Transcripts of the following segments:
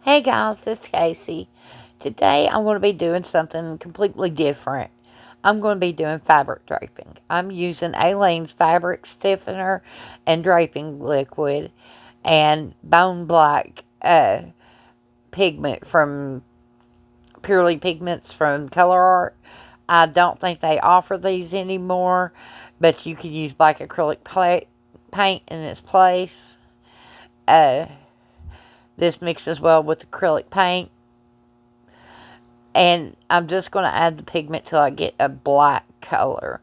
Hey guys, it's Casey. Today I'm going to be doing something completely different. I'm going to be doing fabric draping. I'm using Aleene's fabric stiffener and draping liquid and bone black pigment from Purely Pigments from Color Art. I don't think they offer these anymore, but you can use black acrylic paint in its place. Uh, this mixes well with acrylic paint. And I'm just going to add the pigment till I get a black color.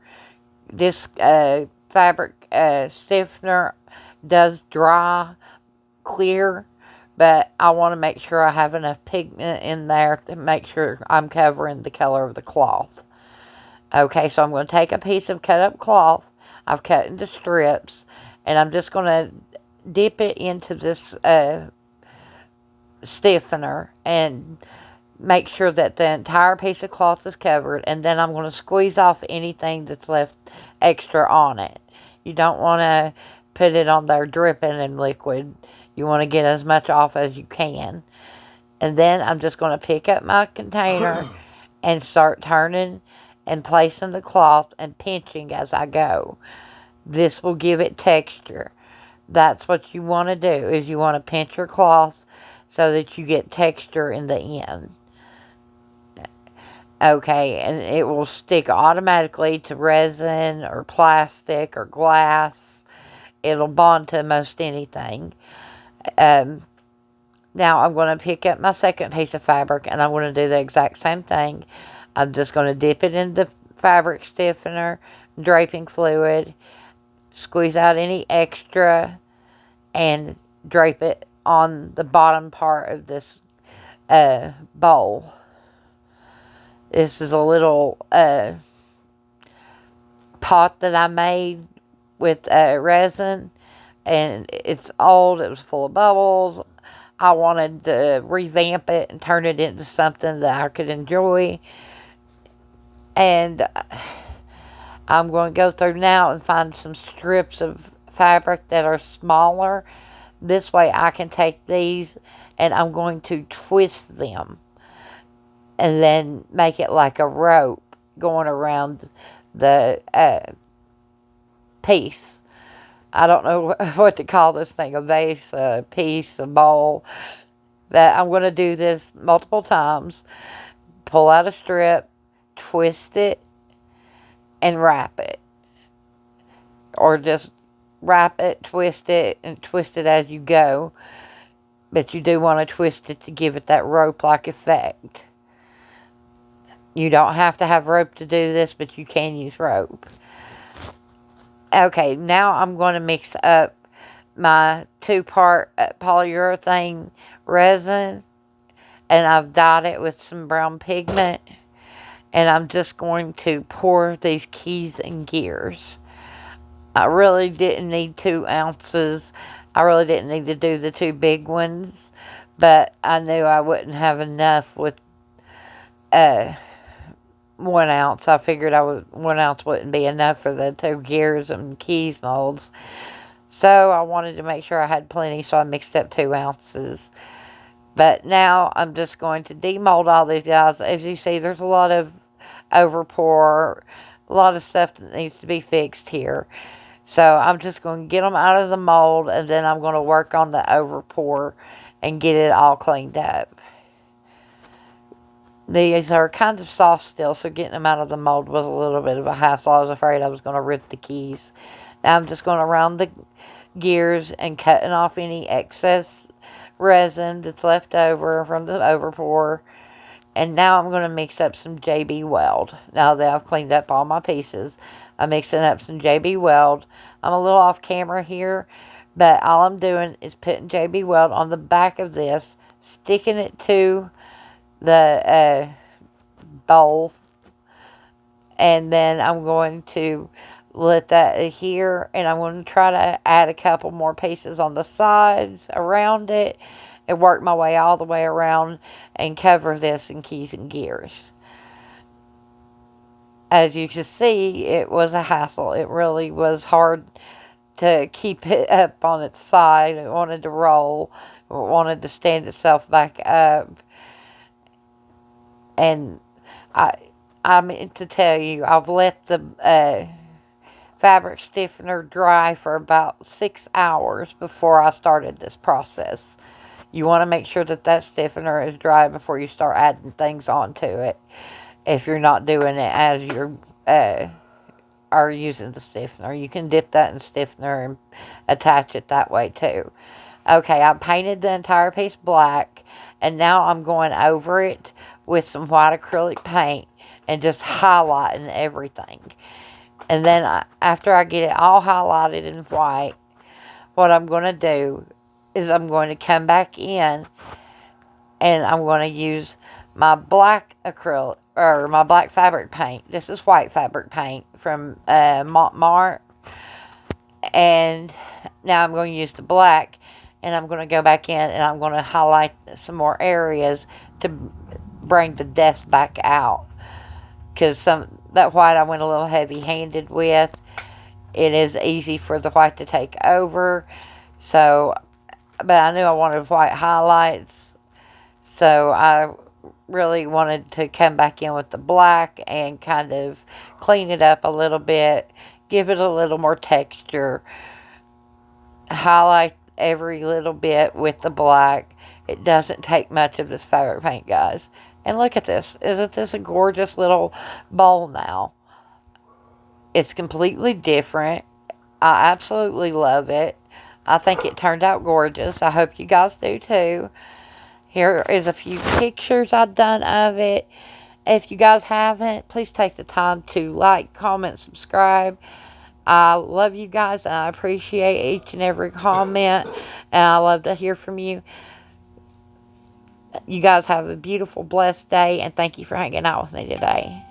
This fabric stiffener does dry clear, but I want to make sure I have enough pigment in there to make sure I'm covering the color of the cloth. Okay, so I'm going to take a piece of cut up cloth I've cut into strips, and I'm just going to dip it into this stiffener and make sure that the entire piece of cloth is covered, and then I'm going to squeeze off anything that's left extra on it. You don't want to put it on there dripping in liquid. You want to get as much off as you can. And then I'm just going to pick up my container and start turning and placing the cloth and pinching as I go. This will give it texture. That's what you want to do, is you want to pinch your cloth so that you get texture in the end. Okay, and it will stick automatically to resin or plastic or glass. It'll bond to most anything. Um, Now I'm going to pick up my second piece of fabric and I'm going to do the exact same thing. I'm just going to dip it in the fabric stiffener, draping fluid, squeeze out any extra, and drape it on the bottom part of this bowl. This is a little pot that I made with resin, and it's old. It was full of bubbles. I wanted to revamp it and turn it into something that I could enjoy. And I'm going to go through now and find some strips of fabric that are smaller. This way I can take these and I'm going to twist them and then make it like a rope going around the piece. I don't know what to call this thing, a vase, a piece, a bowl. But I'm going to do this multiple times. Pull out a strip, twist it, and wrap it. Or just wrap it, and twist it as you go. But you do want to twist it to give it that rope-like effect. You don't have to have rope to do this, but you can use rope. Okay, now I'm going to mix up my 2-part polyurethane resin, and I've dyed it with some brown pigment, and I'm just going to pour these keys and gears. I really didn't need 2 ounces. I really didn't need to do the 2 big ones, but I knew I wouldn't have enough with 1 ounce. I figured 1 ounce wouldn't be enough for the 2 gears and keys molds. So I wanted to make sure I had plenty, so I mixed up 2 ounces. But now I'm just going to demold all these guys. As you see, there's a lot of overpour, a lot of stuff that needs to be fixed here. So I'm just going to get them out of the mold, and then I'm going to work on the overpour and get it all cleaned up. These are kind of soft still, so getting them out of the mold was a little bit of a hassle. I was afraid I was going to rip the keys. Now I'm just going to round the gears and cutting off any excess resin that's left over from the overpour. And now I'm going to mix up some JB Weld. Now that I've cleaned up all my pieces, I'm mixing up some JB Weld. I'm a little off camera here, but all I'm doing is putting JB Weld on the back of this, sticking it to the bowl, and then I'm going to let that adhere, and I'm going to try to add a couple more pieces on the sides around it and work my way all the way around and cover this in keys and gears. As you can see, it was a hassle. It really was hard to keep it up on its side. It wanted to roll. It wanted to stand itself back up. And I meant to tell you, I've let the fabric stiffener dry for about 6 hours before I started this process. You want to make sure that that stiffener is dry before you start adding things onto it. If you're not doing it as you're are using the stiffener, you can dip that in stiffener and attach it that way too. Okay, I painted the entire piece black, and now I'm going over it with some white acrylic paint and just highlighting everything. And then after I get it all highlighted in white, what I'm going to do is I'm going to come back in and I'm going to use my black acrylic, or my black fabric paint. This is white fabric paint from Montmartre. And now I'm going to use the black, and I'm going to go back in and I'm going to highlight some more areas to bring the depth back out. Because that white I went a little heavy-handed with. It is easy for the white to take over. So, but I knew I wanted white highlights. So I really wanted to come back in with the black and kind of clean it up a little bit. Give it a little more texture. Highlight every little bit with the black. It doesn't take much of this fabric paint, guys. And look at this. Isn't this a gorgeous little bowl now? It's completely different. I absolutely love it. I think it turned out gorgeous. I hope you guys do too. Here is a few pictures I've done of it. If you guys haven't, please take the time to like, comment, subscribe. I love you guys, and I appreciate each and every comment, and I love to hear from you. You guys have a beautiful, blessed day, and thank you for hanging out with me today.